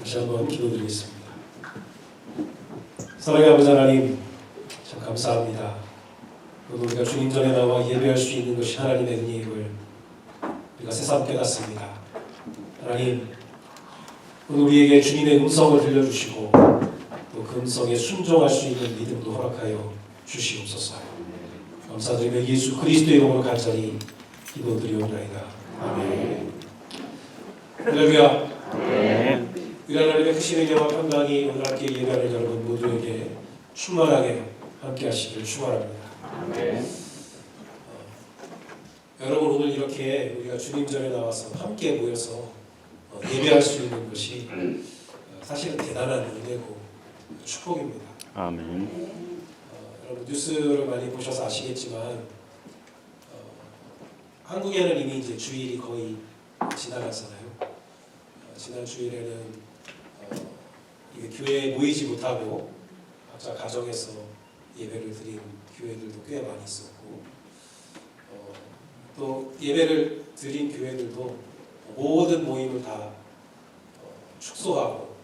다시 한번 기도드리겠습니다. 사랑의 아버지 하나님, 참 감사합니다. 우리가 주님 전에 나와 예배할 수 있는 것이 하나님의 은혜임을 우리가 새삼 깨닫습니다. 하나님, 오늘 우리에게 주님의 음성을 들려주시고 또 그 음성에 순종할 수 있는 믿음도 허락하여 주시옵소서. 감사드리며 예수 그리스도의 이름으로 간절히 기도드리옵나이다. 아멘. 할렐루야. 우리 하나님의 크신 은혜와 평강이 오늘 함께 예배하는 여러분 모두에게 충만하게 함께 하시기를 축원합니다. 여러분, 오늘 이렇게 우리가 주님 전에 나와서 함께 모여서 예배할 수 있는 것이 사실은 대단한 은혜고 축복입니다. 아멘. 여러분 뉴스를 많이 보셔서 아시겠지만 한국에는 이미 이제 주일이 거의 지나갔잖아요. 지난 주일에는 이게 교회에 모이지 못하고 각자 가정에서 예배를 드린 교회들도 꽤 많이 있었고, 또 예배를 드린 교회들도 모든 모임을 다 축소하고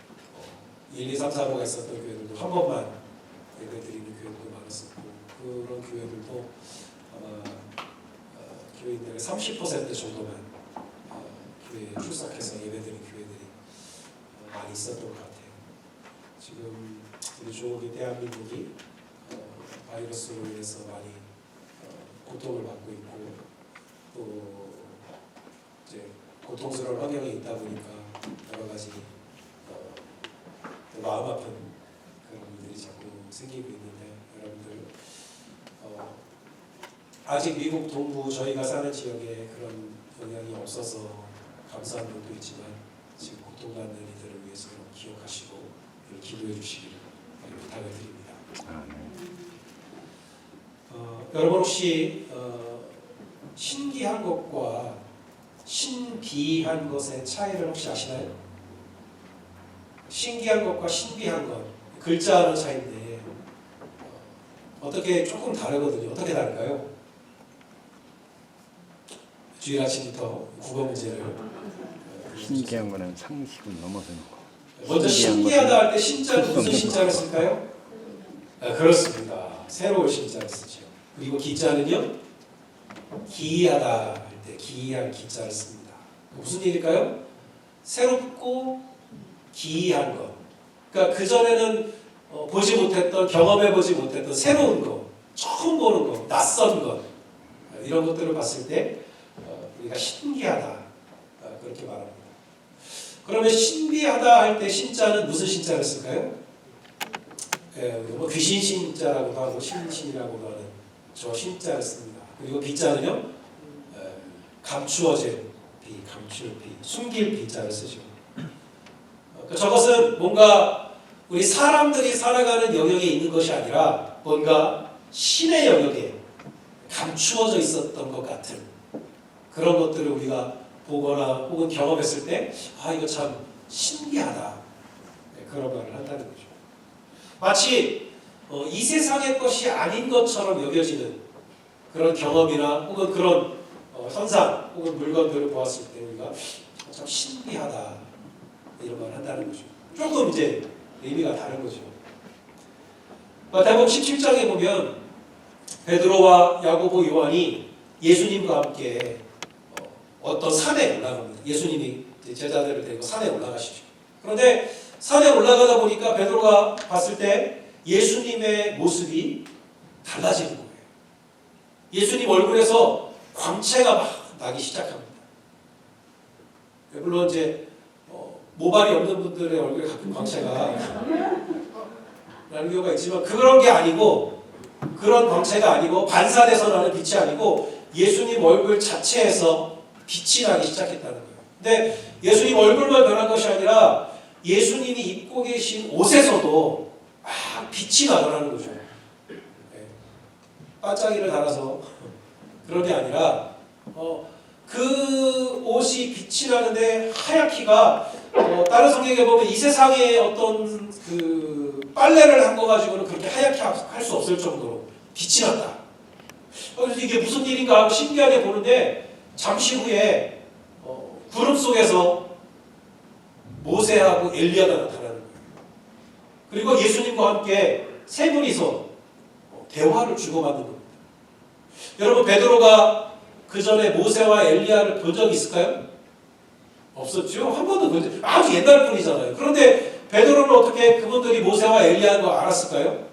1, 2, 3, 4호가 있었던 교회들도 한 번만 예배 드리는 교회들도 많았었고, 그런 교회들도 아마 교인들의 30% 정도만 교회에 출석해서 예배드린 교회들이 많이 있었던 것 같아요. 지금 우리 조국이 대한민국이 바이러스로 인해서 많이 고통을 받고 있고, 또 이제 고통스러운 환경에 있다 보니까 여러 가지 마음 아픈 그런 일들이 자꾸 생기고 있는데, 여러분들 아직 미국 동부 저희가 사는 지역에 그런 영향이 없어서 감사한 분도 있지만 지금 고통받는 이들을 위해서 기억하시고 기도해 주시기를 부탁을 드립니다. 여러분 혹시 신기한 것과 신비한 것의 차이를 혹시 아시나요? 신기한 것과 신비한 것, 글자는 차이인데 어떻게 조금 다르거든요. 어떻게 다를까요? 주일 아침부터 국어 문제를 신기한 거는 상식을 넘어서는 거. 먼저 신기하다 할 때 신자는 무슨 신자를 쓸까요? 그렇습니다. 새로운 신자를 쓰죠. 그리고 기자는요, 기이하다 할 때 기이한 기자를 씁니다. 무슨 일일까요? 새롭고 기이한 것. 그러니까 그 전에는 보지 못했던, 경험해 보지 못했던 새로운 것, 처음 보는 것, 낯선 것, 이런 것들을 봤을 때 우리가 신기하다 그렇게 말합니다. 그러면 신비하다 할 때 신자는 무슨 신자를 쓸까요? 뭐 귀신 신자라고도 하고 신이라고도 하는 저 신자를 씁니다. 그리고 비자는요, 감추어진 비, 감출 비, 숨길 비자를 쓰죠. 저것은 뭔가 우리 사람들이 살아가는 영역에 있는 것이 아니라 뭔가 신의 영역에 감추어져 있었던 것 같은 그런 것들을 우리가 보거나 혹은 경험했을 때 이거 참 신기하다, 그런 말을 한다는 거죠. 마치 이 세상의 것이 아닌 것처럼 여겨지는 그런 경험이나 혹은 그런 현상 혹은 물건들을 보았을 때 우리가 참 신비하다, 이런 말을 한다는 거죠. 조금 이제 의미가 다른 거죠. 마태복음 17장에 보면 베드로와 야고보, 요한이 예수님과 함께 어떤 산에 올라갑니다. 예수님이 제자들을 데리고 산에 올라가시죠. 그런데 산에 올라가다 보니까 베드로가 봤을 때 예수님의 모습이 달라지는 거예요. 예수님 얼굴에서 광채가 막 나기 시작합니다. 물론 이제 모발이 없는 분들의 얼굴에 가끔 광채가 나는 경우가 있지만 그런 게 아니고, 그런 광채가 아니고 반사돼서 나는 빛이 아니고 예수님 얼굴 자체에서 빛이 나기 시작했다는 거예요. 근데 예수님 얼굴만 변한 것이 아니라 예수님이 입고 계신 옷에서도 막 빛이 나더라는 거죠. 반짝이를 달아서 그런 게 아니라 그 옷이 빛이 나는데 하얗기가 다른 성경에 보면 이 세상에 어떤 그 빨래를 한 거 가지고는 그렇게 하얗게 할 수 없을 정도로 빛이 났다. 그래서 이게 무슨 일인가 하고 신기하게 보는데 잠시 후에 구름 속에서 모세 모세하고 엘리야가 나타나는 거예요. 그리고 예수님과 함께 세 분이서 대화를 주고받는 겁니다. 여러분, 베드로가 그 전에 모세와 엘리야를 본 적이 있을까요? 없었죠. 한 번도 본 적, 아주 옛날 분이잖아요. 그런데 베드로는 어떻게 그분들이 모세와 엘리야인 거 알았을까요?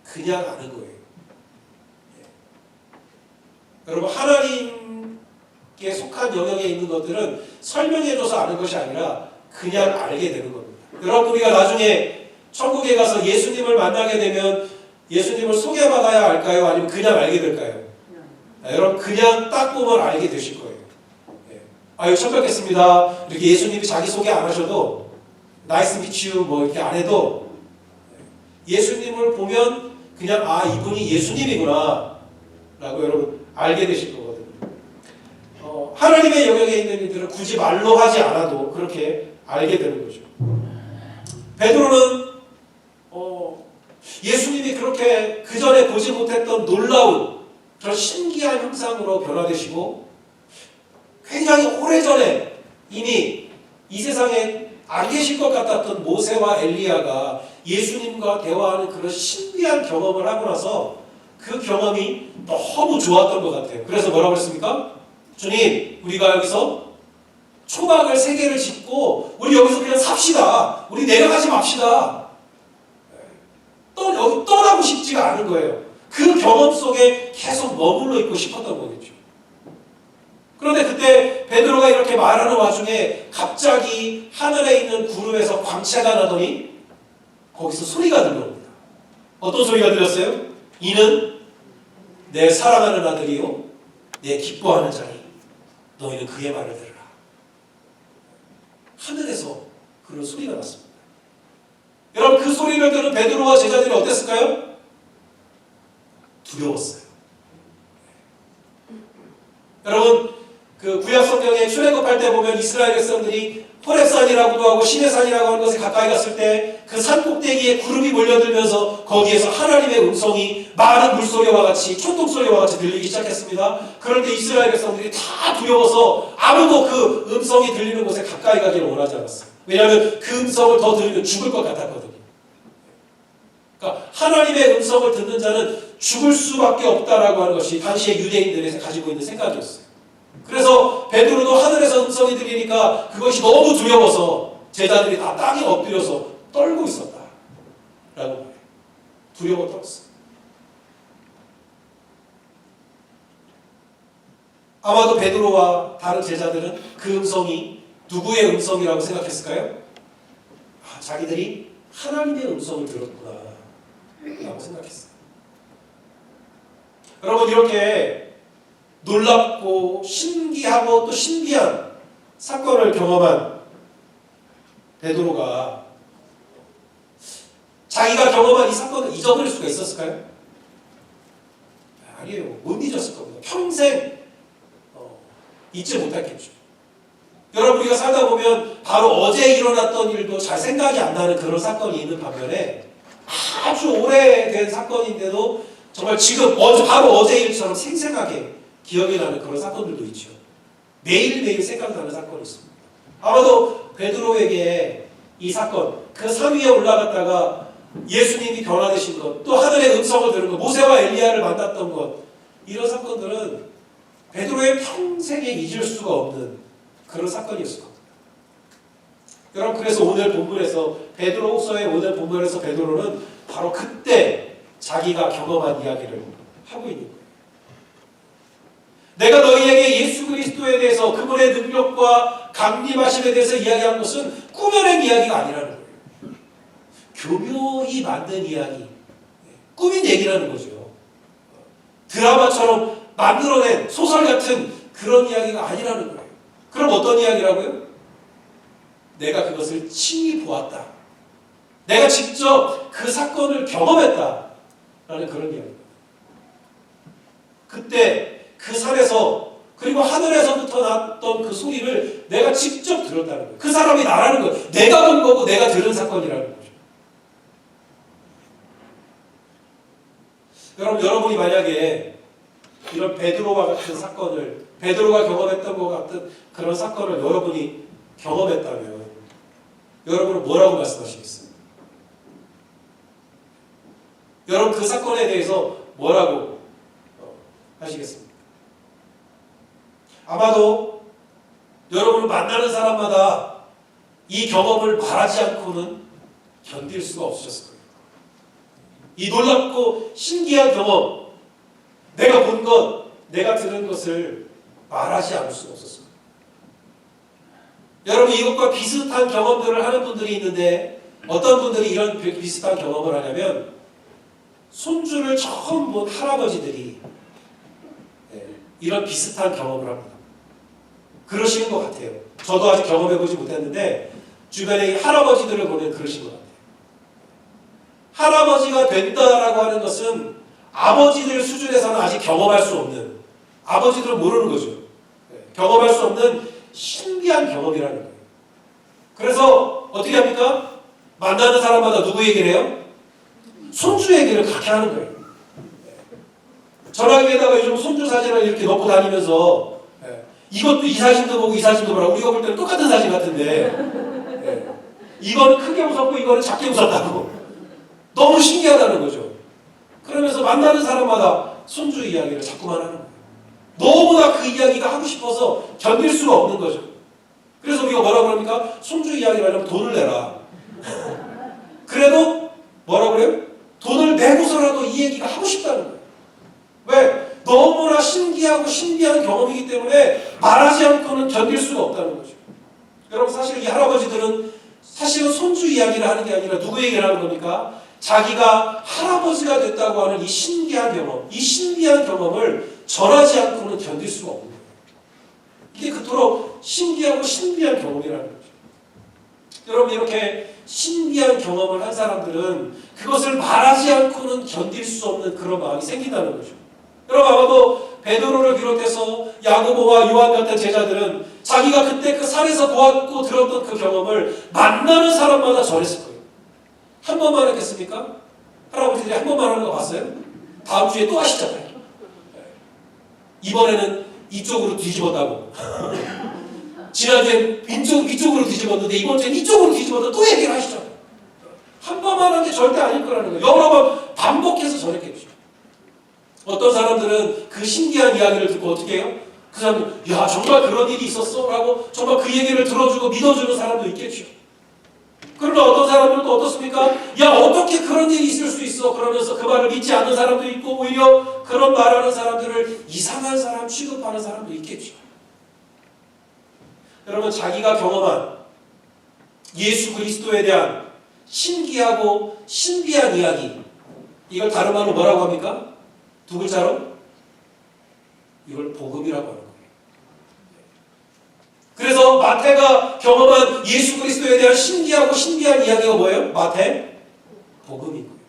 그냥 아는 거예요. 여러분, 하나님께 속한 영역에 있는 것들은 설명해줘서 아는 것이 아니라 그냥 알게 되는 겁니다. 여러분, 우리가 나중에 천국에 가서 예수님을 만나게 되면 예수님을 소개받아야 알까요? 아니면 그냥 알게 될까요? 여러분, 그냥 딱 보면 알게 되실 거예요. 아유, 처음 뵙겠습니다. 이렇게 예수님이 자기소개 안 하셔도 나이스 미치유 뭐 이렇게 안 해도 예수님을 보면 그냥 아, 이분이 예수님이구나 라고 여러분 알게 되실 거거든요. 하나님의 영역에 있는 일들은 굳이 말로 하지 않아도 그렇게 알게 되는 거죠. 베드로는 예수님이 그렇게 그 전에 보지 못했던 놀라운 그런 신기한 형상으로 변화되시고 굉장히 오래전에 이미 이 세상에 안 계실 것 같았던 모세와 엘리야가 예수님과 대화하는 그런 신비한 경험을 하고 나서 그 경험이 너무 좋았던 것 같아요. 그래서 뭐라고 했습니까? 주님, 우리가 여기서 초막을 3개를 짓고 우리 여기서 그냥 삽시다. 우리 내려가지 맙시다. 여기 떠나고 싶지가 않은 거예요. 그 경험 속에 계속 머물러 있고 싶었던 거겠죠. 그런데 그때 베드로가 이렇게 말하는 와중에 갑자기 하늘에 있는 구름에서 광채가 나더니 거기서 소리가 들려옵니다. 어떤 소리가 들렸어요? 이는 내 사랑하는 아들이요 내 기뻐하는 자니 너희는 그의 말을 들으라. 하늘에서 그런 소리가 났습니다. 여러분, 그 소리를 들은 베드로와 제자들이 어땠을까요? 두려웠어요. 여러분, 그 구약 성경에 출애굽할 때 보면 이스라엘 백성들이 호렙산이라고도 하고 시내산이라고 하는 것에 가까이 갔을 때 그 산 꼭대기에 구름이 몰려들면서 거기에서 하나님의 음성이 많은 물소리와 같이 촛동소리와 같이 들리기 시작했습니다. 그런데 이스라엘 백성들이 다 두려워서 아무도 그 음성이 들리는 곳에 가까이 가기를 원하지 않았어요. 왜냐하면 그 음성을 더 들으면 죽을 것 같았거든요. 그러니까 하나님의 음성을 듣는 자는 죽을 수밖에 없다라고 하는 것이 당시의 유대인들이 가지고 있는 생각이었어요. 그래서 베드로도 하늘에서 음성이 들리니까 그것이 너무 두려워서 제자들이 다 땅에 엎드려서 떨고 있었다 라고 말해요. 두려워 떨었어요. 아마도 베드로와 다른 제자들은 그 음성이 누구의 음성이라고 생각했을까요? 자기들이 하나님의 음성을 들었구나 라고 생각했어요. 여러분, 이렇게 놀랍고 신기하고 또 신비한 사건을 경험한 베드로가 자기가 경험한 이 사건을 잊어버릴 수가 있었을까요? 아니에요. 못 잊었을 겁니다. 평생 잊지 못했겠죠. 여러분, 우리가 살다 보면 바로 어제 일어났던 일도 잘 생각이 안 나는 그런 사건이 있는 반면에 아주 오래된 사건인데도 정말 지금 바로 어제 일처럼 생생하게 기억이 나는 그런 사건들도 있죠. 매일매일 생각나는 사건이 있습니다. 아마도 베드로에게 이 사건, 그 산 위에 올라갔다가 예수님이 변화되신 것, 또 하늘의 음성을 들은 것, 모세와 엘리야를 만났던 것, 이런 사건들은 베드로의 평생에 잊을 수가 없는 그런 사건이었을 겁니다. 여러분, 그래서 오늘 본문에서 베드로후서의 오늘 본문에서 베드로는 바로 그때 자기가 경험한 이야기를 하고 있는 거예요. 내가 너희에게 예수 그리스도에 대해서 그분의 능력과 강림하심에 대해서 이야기한 것은 꾸며낸 이야기가 아니라는 거예요. 교묘히 만든 이야기, 꾸민 얘기라는 거죠. 드라마처럼 만들어낸 소설 같은 그런 이야기가 아니라는 거예요. 그럼 어떤 이야기라고요? 내가 그것을 친히 보았다. 내가 직접 그 사건을 경험했다. 라는 그런 이야기입니다. 그때 그 산에서 그리고 하늘에서부터 났던 그 소리를 내가 직접 들었다는 거예요. 그 사람이 나라는 거예요. 내가 본 거고 내가 들은 사건이라는 거죠. 여러분이 만약에 이런 베드로와 같은 사건을, 베드로가 경험했던 것 같은 그런 사건을 여러분이 경험했다면 여러분은 뭐라고 말씀하시겠어요? 여러분 그 사건에 대해서 뭐라고 하시겠습니까? 아마도 여러분을 만나는 사람마다 이 경험을 말하지 않고는 견딜 수가 없으셨을 거예요. 이 놀랍고 신기한 경험, 내가 본 것, 내가 들은 것을 말하지 않을 수가 없었어요. 여러분 이것과 비슷한 경험들을 하는 분들이 있는데 어떤 분들이 이런 비슷한 경험을 하냐면 손주를 처음 본 할아버지들이 이런 비슷한 경험을 합니다. 그러시는 것 같아요. 저도 아직 경험해보지 못했는데 주변에 할아버지들을 보면 그러신 것 같아요. 할아버지가 된다라고 하는 것은 아버지들 수준에서는 아직 경험할 수 없는, 아버지들은 모르는 거죠. 경험할 수 없는 신비한 경험이라는 거예요. 그래서 어떻게 합니까? 만나는 사람마다 누구 얘기를 해요? 손주 얘기를 그렇게 하는 거예요. 전화기에다가 요즘 손주 사진을 이렇게 넣고 다니면서 이것도 이 사진도 보고 이 사진도 보라고, 우리가 볼 때는 똑같은 사진 같은데 이거는 크게 웃었고 이거는 작게 웃었다고. 너무 신기하다는 거죠. 그러면서 만나는 사람마다 손주 이야기를 자꾸만 하는 거예요. 너무나 그 이야기가 하고 싶어서 견딜 수가 없는 거죠. 그래서 우리가 뭐라고 그럽니까? 손주 이야기를 하려면 돈을 내라. 그래도 뭐라고 그래요? 돈을 내고서라도 이 얘기가 하고 싶다는 거예요. 왜? 너무나 신기하고 신비한 경험이기 때문에 말하지 않고는 견딜 수가 없다는 거죠. 여러분 사실 이 할아버지들은 사실은 손주 이야기를 하는 게 아니라 누구 얘기를 하는 겁니까? 자기가 할아버지가 됐다고 하는 이 신기한 경험, 이 신비한 경험을 전하지 않고는 견딜 수가 없는 거예요. 이게 그토록 신기하고 신비한 경험이라는 거죠. 여러분 이렇게 신비한 경험을 한 사람들은 그것을 말하지 않고는 견딜 수 없는 그런 마음이 생긴다는 거죠. 여러분 아마도 베드로를 비롯해서 야고보와 요한 같은 제자들은 자기가 그때 그 산에서 보았고 들었던 그 경험을 만나는 사람마다 전했을 거예요. 한 번만 했겠습니까? 할아버지들이 한 번만 하는 거 봤어요? 다음 주에 또 하시잖아요. 이번에는 이쪽으로 뒤집었다고. 지난주엔 이쪽으로 뒤집었는데 이번 주엔 이쪽으로 뒤집어서 또 얘기를 하시잖아요. 한 번만 한 게 절대 아닐 거라는 거예요. 여러 번 반복해서 전했겠죠. 어떤 사람들은 그 신기한 이야기를 듣고 어떻게 해요? 그 사람은 야 정말 그런 일이 있었어? 라고 정말 그 얘기를 들어주고 믿어주는 사람도 있겠죠. 그러나 어떤 사람들은 또 어떻습니까? 야 어떻게 그런 일이 있을 수 있어? 그러면서 그 말을 믿지 않는 사람도 있고 오히려 그런 말하는 사람들을 이상한 사람 취급하는 사람도 있겠죠. 여러분 자기가 경험한 예수 그리스도에 대한 신기하고 신비한 이야기, 이걸 다른 말로 뭐라고 합니까? 두 글자로? 이걸 복음이라고 하는 거예요. 그래서 마태가 경험한 예수 그리스도에 대한 신기하고 신비한 이야기가 뭐예요? 마태? 복음인 거예요.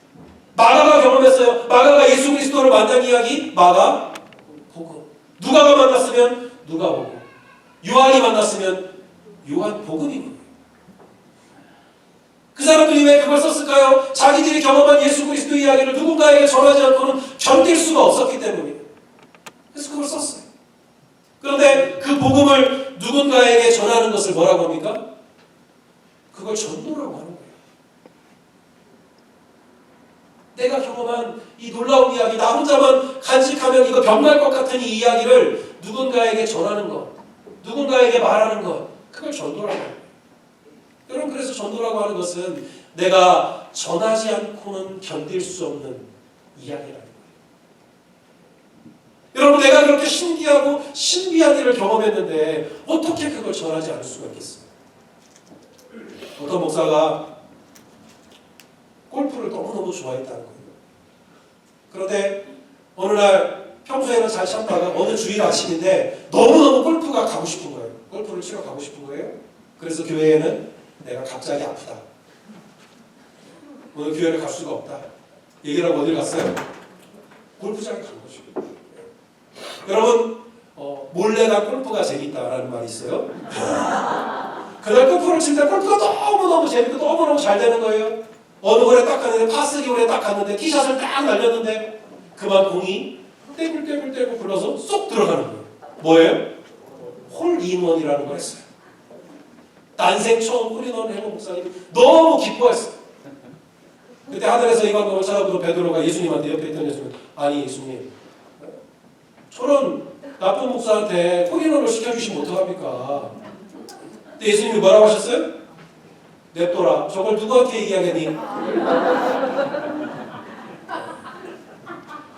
마가가 경험했어요. 마가가 예수 그리스도를 만난 이야기? 마가? 복음. 누가가 만났으면 누가 복음. 요한이 만났으면 요한 복음인 거예요. 그 사람들이 왜 그걸 썼을까요? 자기들이 경험한 예수 그리스도 이야기를 누군가에게 전하지 않고는 견딜 수가 없었기 때문이에요. 그래서 그걸 썼어요. 그런데 그 복음을 누군가에게 전하는 것을 뭐라고 합니까? 그걸 전도라고 하는 거예요. 내가 경험한 이 놀라운 이야기, 나 혼자만 간직하면 이거 병날 것 같은 이 이야기를 누군가에게 전하는 것, 누군가에게 말하는 것, 그걸 전도라고 해요. 여러분 그래서 전도라고 하는 것은 내가 전하지 않고는 견딜 수 없는 이야기라는 거예요. 여러분 내가 그렇게 신기하고 신비한 일을 경험했는데 어떻게 그걸 전하지 않을 수가 있겠어요? 어떤 목사가 골프를 너무너무 좋아했다는 거예요. 그런데 어느 날 평소에는 잘 참다가 어느 주일 아침인데 너무너무 골프가 가고 싶은 거예요. 골프를 치러 가고 싶은 거예요. 그래서 교회에는 내가 갑자기 아프다. 오늘 교회를 갈 수가 없다. 얘기를 하고 어딜 갔어요? 골프장에 간 거죠. 여러분 몰래 난 골프가 재밌다라는 말이 있어요. 그날 골프를 칠 때 골프가 너무너무 재밌고 너무너무 잘 되는 거예요. 어느 홀에 딱 갔는데 파3 홀에 딱 갔는데 티샷을 딱 날렸는데 그만 공이 떼굴떼굴 굴러서 쏙 들어가는 거예요. 뭐예요? 홀인원이라는 걸 했어요. 난생 처음 홀인원 해본 목사님 너무 기뻐했어요. 그때 하늘에서 이 광경을 찾아보고 베드로가 예수님한테 옆에 있던 예수님, 아니 예수님, 저런 나쁜 목사한테 홀인원을 시켜주시면 어떡합니까? 근데 예수님이 뭐라고 하셨어요? 냅둬라. 저걸 누구한테 얘기하겠니?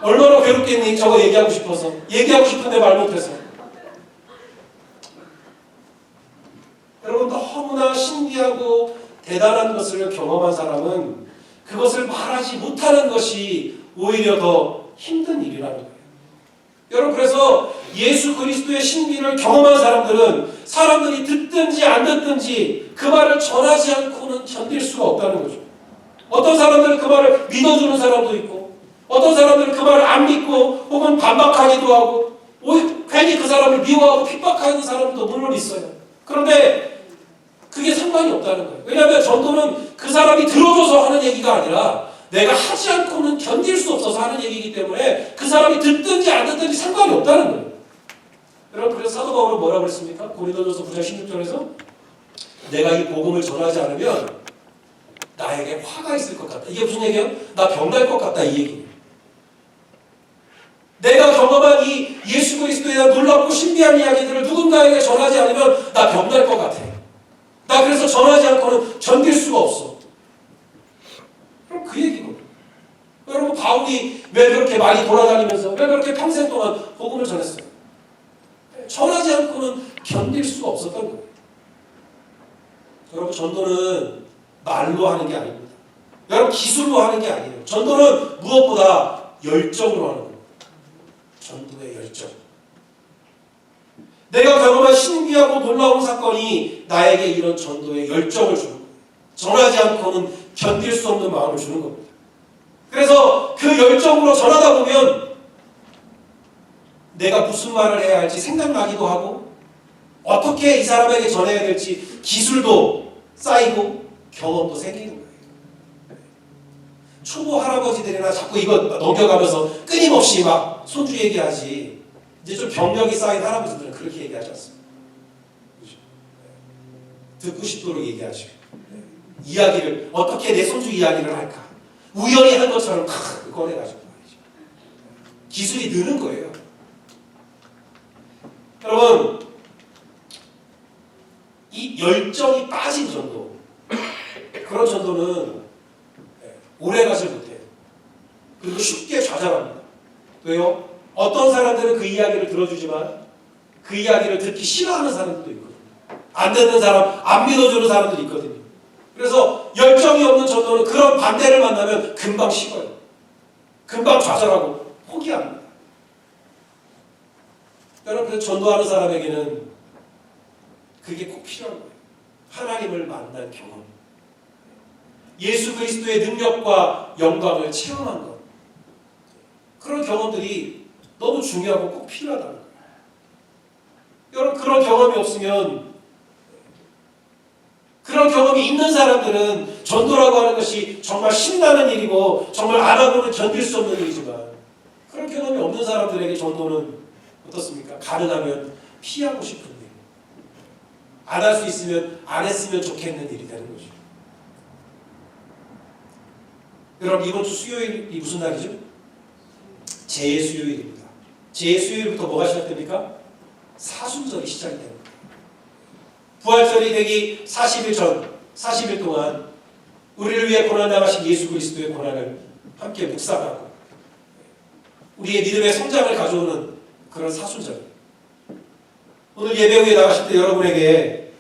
얼마나 괴롭겠니? 저거 얘기하고 싶어서. 얘기하고 싶은데 말 못해서. 여러분, 너무나 신기하고 대단한 것을 경험한 사람은 그것을 말하지 못하는 것이 오히려 더 힘든 일이라는 거예요. 여러분, 그래서 예수 그리스도의 신비를 경험한 사람들은 사람들이 듣든지 안 듣든지 그 말을 전하지 않고는 견딜 수가 없다는 거죠. 어떤 사람들은 그 말을 믿어주는 사람도 있고, 어떤 사람들은 그 말을 안 믿고 혹은 반박하기도 하고, 괜히 그 사람을 미워하고 핍박하는 사람도 물론 있어요. 그런데 그게 상관이 없다는 거예요. 왜냐하면 전도는 그 사람이 들어줘서 하는 얘기가 아니라 내가 하지 않고는 견딜 수 없어서 하는 얘기이기 때문에 그 사람이 듣든지 안 듣든지 상관이 없다는 거예요. 여러분, 그래서 사도 바울은 뭐라고 그랬습니까? 고린도전서 9장 16절에서 내가 이 복음을 전하지 않으면 나에게 화가 있을 것 같다. 이게 무슨 얘기예요? 나 병날 것 같다, 이 얘기예요. 내가 경험한 이 예수 그리스도에 대한 놀랍고 신비한 이야기들을 누군가에게 전하지 않으면 나 병날 것 같아. 나 그래서 전하지 않고는 견딜 수가 없어. 그럼 그 얘기거든요. 여러분, 바울이 왜 그렇게 많이 돌아다니면서 왜 그렇게 평생 동안 복음을 전했어요? 전하지 않고는 견딜 수가 없었던 거예요. 여러분, 전도는 말로 하는 게 아닙니다. 여러분, 기술로 하는 게 아니에요. 전도는 무엇보다 열정으로 하는 거예요. 전도의 열정. 내가 경험한 신비하고 놀라운 사건이 나에게 이런 전도의 열정을 주는 거예요. 전하지 않고는 견딜 수 없는 마음을 주는 겁니다. 그래서 그 열정으로 전하다 보면 내가 무슨 말을 해야 할지 생각나기도 하고 어떻게 이 사람에게 전해야 될지 기술도 쌓이고 경험도 생기는 거예요. 초보 할아버지들이나 자꾸 이거 넘겨가면서 끊임없이 막 손주 얘기하지, 이제 좀 경력이 쌓인 할아버지들은 그렇게 얘기하지 않습니다. 그렇죠? 듣고 싶도록 얘기하죠. 이야기를 어떻게 내 손주 이야기를 할까? 우연히 한 것처럼 꺼내가지고 말이죠. 기술이 느는 거예요. 여러분, 이 열정이 빠진 전도, 그런 전도는 오래 가지 못해요. 그리고 쉽게 좌절합니다. 왜요? 어떤 사람들은 그 이야기를 들어주지만 그 이야기를 듣기 싫어하는 사람들도 있거든요. 안 듣는 사람, 안 믿어주는 사람들이 있거든요. 그래서 열정이 없는 전도는 그런 반대를 만나면 금방 식어요. 금방 좌절하고 포기합니다. 여러분, 그래서 전도하는 사람에게는 그게 꼭 필요한 거예요. 하나님을 만난 경험, 예수 그리스도의 능력과 영광을 체험한 것, 그런 경험들이 너무 중요하고 꼭 필요하다는 거예요. 여러분, 그런 경험이 없으면, 그런 경험이 있는 사람들은 전도라고 하는 것이 정말 신나는 일이고 정말 안 하고는 견딜 수 없는 일이지만, 그런 경험이 없는 사람들에게 전도는 어떻습니까? 가능하면 피하고 싶은 일, 안 할 수 있으면 안 했으면 좋겠는 일이 되는 거죠. 여러분, 이번 주 수요일이 무슨 날이죠? 제수요일입니다. 제수요일부터 뭐가 시작됩니까? 사순절이 시작이 됩니다. 부활절이 되기 40일 전, 40일 동안 우리를 위해 고난당하신 예수 그리스도의 고난을 함께 묵상하고 우리의 믿음의 성장을 가져오는 그런 사순절. 오늘 예배 후에 나가실 때 여러분에게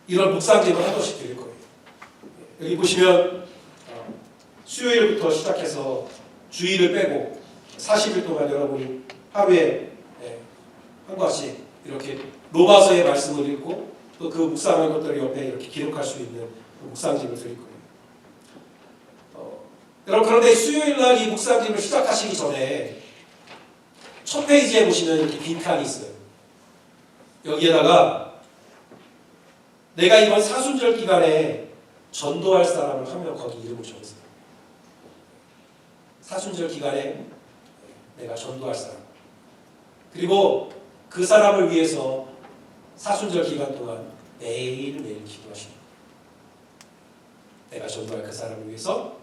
이런 묵상집을 한 번씩 드릴 거예요. 여기 보시면 수요일부터 시작해서 주일을 빼고 40일 동안 여러분이 하루에 한 권씩 이렇게 로마서의 말씀을 읽고 또 그 묵상한 것들을 옆에 이렇게 기록할 수 있는 묵상집을 드릴 거예요. 여러분, 그런데 수요일 날 이 묵상집을 시작하시기 전에 첫 페이지에 보시면 이렇게 빈칸이 있어요. 여기에다가 내가 이번 사순절 기간에 전도할 사람을 한 명 거기 이름을 적으세요. 사순절 기간에 내가 전도할 사람, 그리고 그 사람을 위해서 사순절 기간 동안 매일매일 기도하시는 거예요. 내가 전도할 그 사람을 위해서.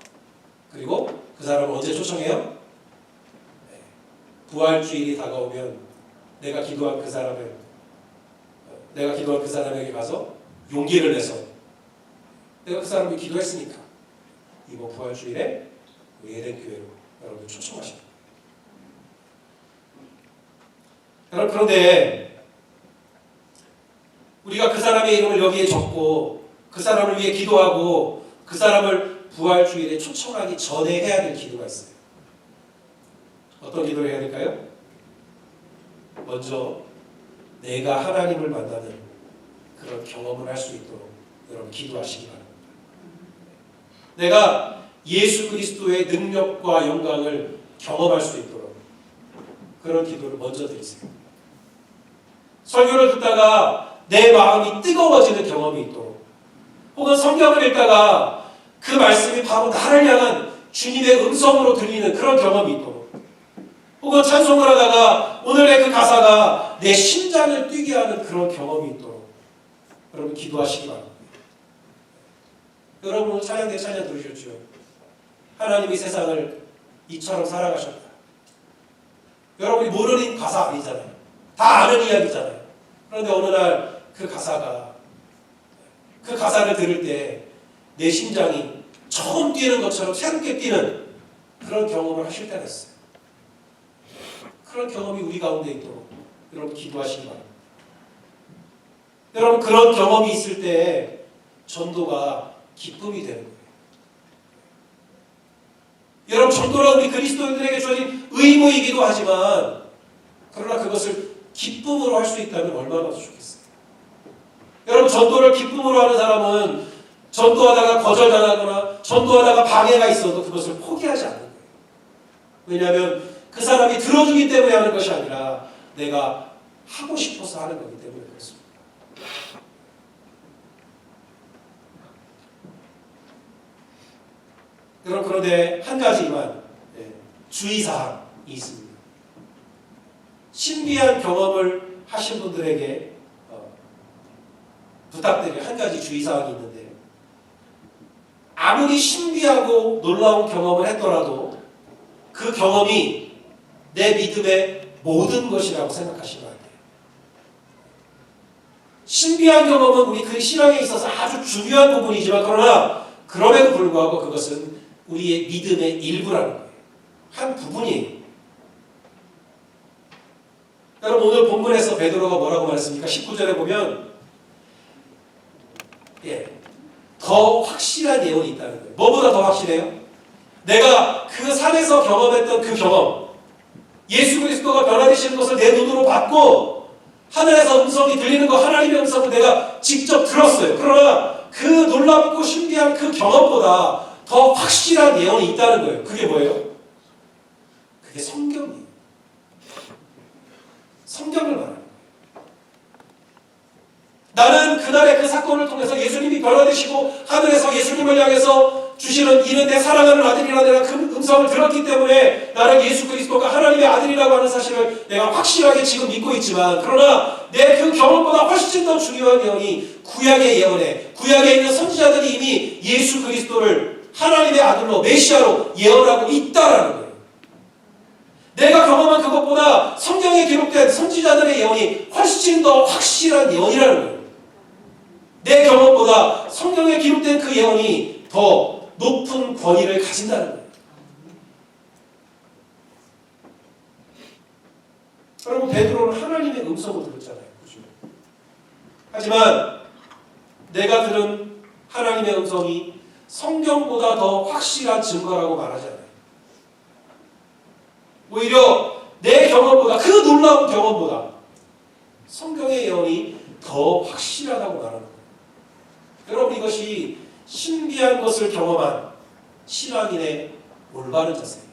그리고 그 사람을 언제 초청해요? 부활주일이 다가오면 내가 기도한 그 사람에게 가서 용기를 내서 내가 그 사람을 기도했으니까 이번 부활주일에 우리 에덴교회로 여러분들 초청하십니다. 여러분, 그런데 우리가 그 사람의 이름을 여기에 적고 그 사람을 위해 기도하고 그 사람을 부활주일에 초청하기 전에 해야 될 기도가 있어요. 어떤 기도를 해야 될까요? 먼저 내가 하나님을 만나는 그런 경험을 할 수 있도록 여러분 기도하시기 바랍니다. 내가 예수 그리스도의 능력과 영광을 경험할 수 있도록 그런 기도를 먼저 드리세요. 설교를 듣다가 내 마음이 뜨거워지는 경험이 있도록, 혹은 성경을 읽다가 그 말씀이 바로 나를 향한 주님의 음성으로 들리는 그런 경험이 있도록, 혹은 찬송을 하다가 오늘의 그 가사가 내 심장을 뛰게 하는 그런 경험이 있도록 여러분 기도하시기 바랍니다. 여러분 오늘 찬양 들으셨죠? 하나님이 세상을 이처럼 살아가셨다. 여러분이 모르는 가사 아니잖아요. 다 아는 이야기잖아요. 그런데 어느 날 그 가사를 들을 때 내 심장이 처음 뛰는 것처럼 새롭게 뛰는 그런 경험을 하실 때가 있어요. 그런 경험이 우리 가운데 있도록 여러분 기도하시기 바랍니다. 여러분 그런 경험이 있을 때 전도가 기쁨이 되는 거예요. 여러분 전도란 우리 그리스도인들에게 주어진 의무이기도 하지만 그러나 그것을 기쁨으로 할 수 있다면 얼마나 더 좋겠어요. 여러분 전도를 기쁨으로 하는 사람은 전도하다가 거절당하거나 전도하다가 방해가 있어도 그것을 포기하지 않는 거예요. 왜냐하면 그 사람이 들어주기 때문에 하는 것이 아니라 내가 하고 싶어서 하는 거기 때문에 그렇습니다. 여러분 그런데 한 가지만 주의사항이 있습니다. 신비한 경험을 하신 분들에게 부탁드릴 한 가지 주의사항이 있는데, 아무리 신비하고 놀라운 경험을 했더라도 그 경험이 내 믿음의 모든 것이라고 생각하시면 안 돼요. 신비한 경험은 우리 그 신앙에 있어서 아주 중요한 부분이지만 그러나 그럼에도 불구하고 그것은 우리의 믿음의 일부라는 거예요. 한 부분이에요. 여러분 오늘 본문에서 베드로가 뭐라고 말했습니까? 19절에 보면 더 확실한 예언이 있다는 거예요. 뭐보다 더 확실해요? 내가 그 산에서 경험했던 그 경험, 예수 그리스도가 변화되시는 것을 내 눈으로 봤고 하늘에서 음성이 들리는 거, 하나님의 음성을 내가 직접 들었어요. 그러나 그 놀랍고 신비한 그 경험보다 더 확실한 예언이 있다는 거예요. 그게 뭐예요? 그게 성경이에요. 성경을 말하는 거예요. 나는 그날의 그 사건을 통해서 예수님이 변화되시고 하늘에서 예수님을 향해서 주시는 이는 내 사랑하는 아들이라 내가 그 음성을 들었기 때문에 나는 예수 그리스도가 하나님의 아들이라고 하는 사실을 내가 확실하게 지금 믿고 있지만, 그러나 내 그 경험보다 훨씬 더 중요한 예언이 구약의 예언에, 구약에 있는 선지자들이 이미 예수 그리스도를 하나님의 아들로 메시아로 예언하고 있다라는 거예요. 내가 경험한 그것보다 성경에 기록된 선지자들의 예언이 훨씬 더 확실한 예언이라는 거예요. 내 경험보다 성경에 기록된 그 예언이 더 높은 권위를 가진다는 거예요. 여러분 베드로는 하나님의 음성을 들었잖아요. 그렇죠? 하지만 내가 들은 하나님의 음성이 성경보다 더 확실한 증거라고 말하지 않아요. 오히려 내 경험보다, 그 놀라운 경험보다 성경의 예언이 더 확실하다고 말하는 거예요. 여러분 이것이 신비한 것을 경험한 신앙인의 올바른 자세예요.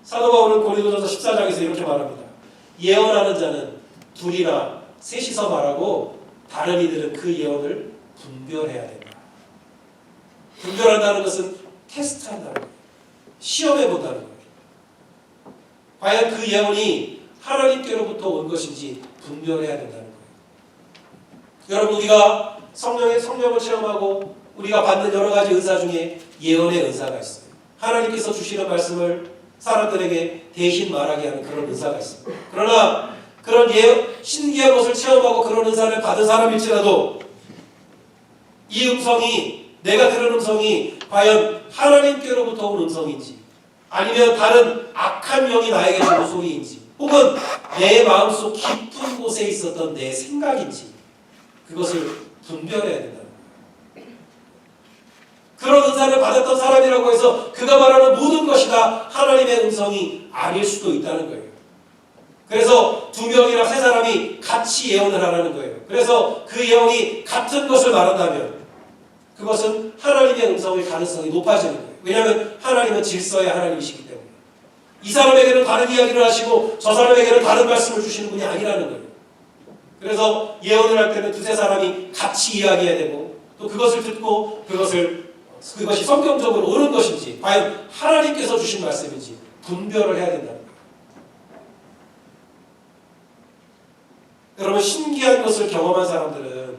사도 바울은 고린도전서 14장에서 이렇게 말합니다. 예언하는 자는 둘이나 셋이서 말하고 다른 이들은 그 예언을 분별해야 된다. 분별한다는 것은 테스트한다는 거예요. 시험해 본다는 거예요. 과연 그 예언이 하나님께로부터 온 것인지 분별해야 된다는 거예요. 여러분 우리가 성령을 체험하고 우리가 받는 여러 가지 은사 중에 예언의 은사가 있어요. 하나님께서 주시는 말씀을 사람들에게 대신 말하게 하는 그런 은사가 있습니다. 그러나 그런 신기한 것을 체험하고 그런 은사를 받은 사람일지라도 이 음성이 내가 들은 음성이 과연 하나님께로부터 온 음성인지 아니면 다른 악한 영이 나에게 주는 소리인지 혹은 내 마음속 깊은 곳에 있었던 내 생각인지 그것을 분별해야 된다는 거예요. 그런 은사를 받았던 사람이라고 해서 그가 말하는 모든 것이 다 하나님의 음성이 아닐 수도 있다는 거예요. 그래서 2명이나 3사람이 같이 예언을 하라는 거예요. 그래서 그 예언이 같은 것을 말한다면 그것은 하나님의 음성일 가능성이 높아지는 거예요. 왜냐하면 하나님은 질서의 하나님이시기 때문에 이 사람에게는 다른 이야기를 하시고 저 사람에게는 다른 말씀을 주시는 분이 아니라는 거예요. 그래서 예언을 할 때는 2-3사람이 같이 이야기해야 되고 또 그것을 듣고 그것이 성경적으로 옳은 것인지 과연 하나님께서 주신 말씀인지 분별을 해야 된다는 거예요. 여러분 신기한 것을 경험한 사람들은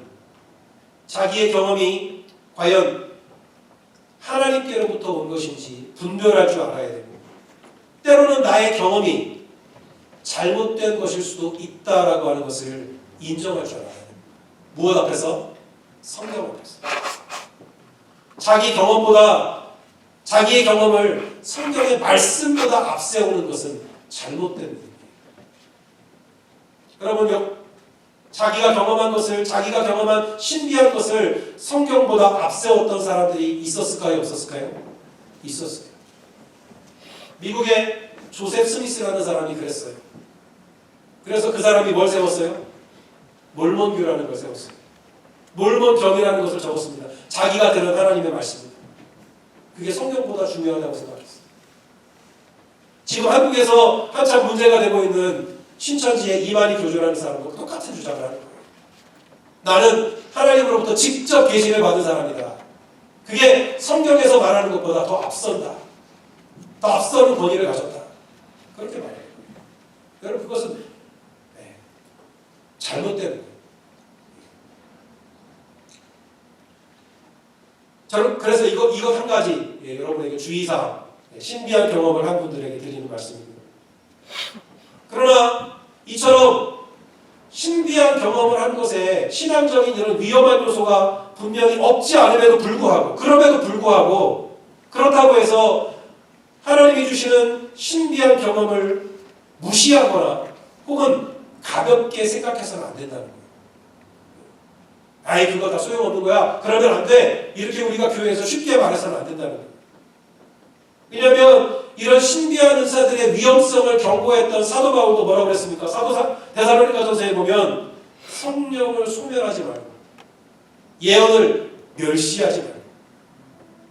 자기의 경험이 과연 하나님께로부터 온 것인지 분별할 줄 알아야 되고 때로는 나의 경험이 잘못된 것일 수도 있다라고 하는 것을 인정할 줄 알아야 됩니다. 무엇 앞에서? 성경 앞에서. 자기의 경험을 성경의 말씀보다 앞세우는 것은 잘못된 일이에요. 여러분 자기가 경험한 신비한 것을 성경보다 앞세웠던 사람들이 있었을까요? 없었을까요? 있었어요. 미국의 조셉 스미스라는 사람이 그랬어요. 그래서 그 사람이 뭘 세웠어요? 몰몬교라는 걸 세웠어요. 몰몬경이라는 것을 적었습니다. 자기가 들은 하나님의 말씀입니다. 그게 성경보다 중요하다고 생각했어요. 지금 한국에서 한참 문제가 되고 있는 신천지의 이만희 교주라는 사람과 똑같은 주장을 하는 거예요. 나는 하나님으로부터 직접 계시를 받은 사람이다. 그게 성경에서 말하는 것보다 더 앞선다. 더 앞서는 권위를 가졌다. 그렇게 말해요. 여러분 그것은 잘못된 거예요. 저는 그래서 이것 한 가지 여러분에게 주의사항, 신비한 경험을 한 분들에게 드리는 말씀입니다. 그러나 이처럼 신비한 경험을 한 것에 신앙적인 이런 위험한 요소가 분명히 없지 않음에도 불구하고 그렇다고 해서 하나님이 주시는 신비한 경험을 무시하거나 혹은 가볍게 생각해서는 안 된다는 거예요. 아이 그거 다 소용없는 거야. 그러면 안 돼. 이렇게 우리가 교회에서 쉽게 말해서는 안 된다는 거예요. 왜냐하면 이런 신비한 은사들의 위험성을 경고했던 사도 바울도 뭐라고 그랬습니까? 데살로니가전서에 보면 성령을 소멸하지 말고 예언을 멸시하지 말고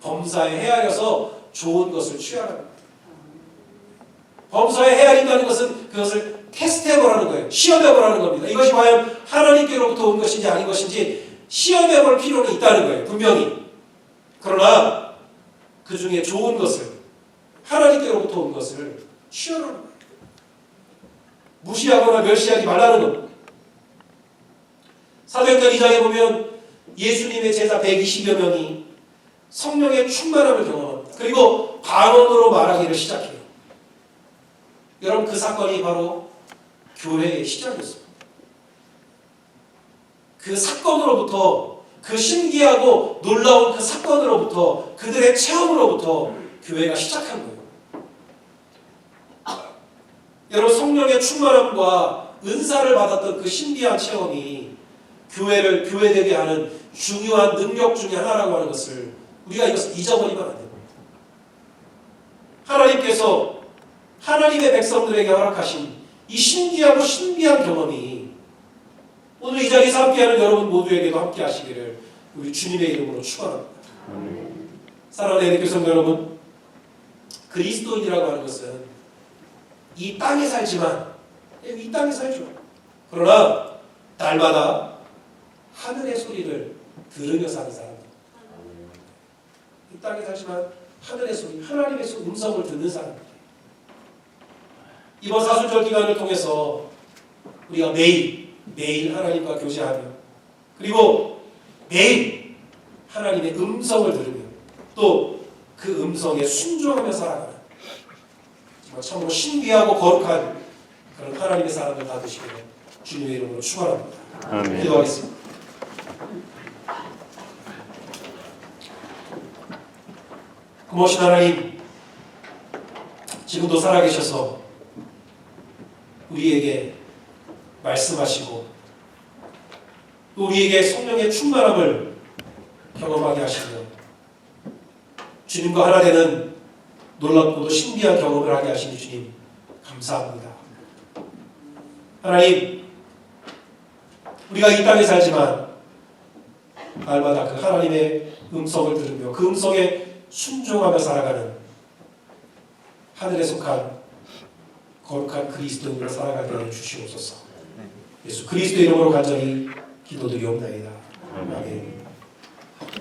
범사에 헤아려서 좋은 것을 취하라는 거예요. 범사에 헤아린다는 것은 그것을 테스트해보라는 거예요. 시험해보라는 겁니다. 이것이 과연 하나님께로부터 온 것인지 아닌 것인지 시험해볼 필요는 있다는 거예요. 분명히. 그러나 그 중에 좋은 것을 하나님께로부터 온 것을 취하라는 거예요. 무시하거나 멸시하지 말라는 겁니다. 사도행전 2장에 보면 예수님의 제자 120여 명이 성령의 충만함을 경험합니다. 그리고 방언으로 말하기를 시작해요. 여러분 그 사건이 바로 교회의 시작이었습니다. 그 사건으로부터 그 신기하고 놀라운 그 사건으로부터 그들의 체험으로부터 교회가 시작한 거예요. 여러분 성령의 충만함과 은사를 받았던 그 신비한 체험이 교회를 교회되게 하는 중요한 능력 중에 하나라고 하는 것을 우리가 이것을 잊어버리면 안 됩니다. 하나님께서 하나님의 백성들에게 허락하신 이 신기하고 신비한 경험이 오늘 이 자리에서 함께하는 여러분 모두에게도 함께 하시기를 우리 주님의 이름으로 축원합니다. 사랑하는 애국교 성도 여러분, 그리스도인이라고 하는 것은 이 땅에 살지만 이 땅에 살죠. 그러나 날마다 하늘의 소리를 들으며 사는 사람입니다. 이 땅에 살지만 하늘의 소리, 하나님의 음성을 듣는 사람입니다. 이번 사순절 기간을 통해서 우리가 매일 하나님과 교제하며 그리고 매일 하나님의 음성을 들으며 또 그 음성에 순종하며 살아가는 정말 참으로 신비하고 거룩한 그런 하나님의 사람들 다 되시기를 주님의 이름으로 축원합니다. 아멘. 기도하겠습니다. 고마우신 하나님, 지금도 살아계셔서 우리에게 말씀하시고 또 우리에게 성령의 충만함을 경험하게 하시며 주님과 하나 되는 놀랍고도 신비한 경험을 하게 하시니 주님 감사합니다. 하나님, 우리가 이 땅에 살지만 날마다 그 하나님의 음성을 들으며 그 음성에 순종하며 살아가는 하늘에 속한 거룩한 그리스도인으로 살아가게 해주시옵소서. 예수 그리스도 이름으로 간절히 기도드리옵나이다. 아멘.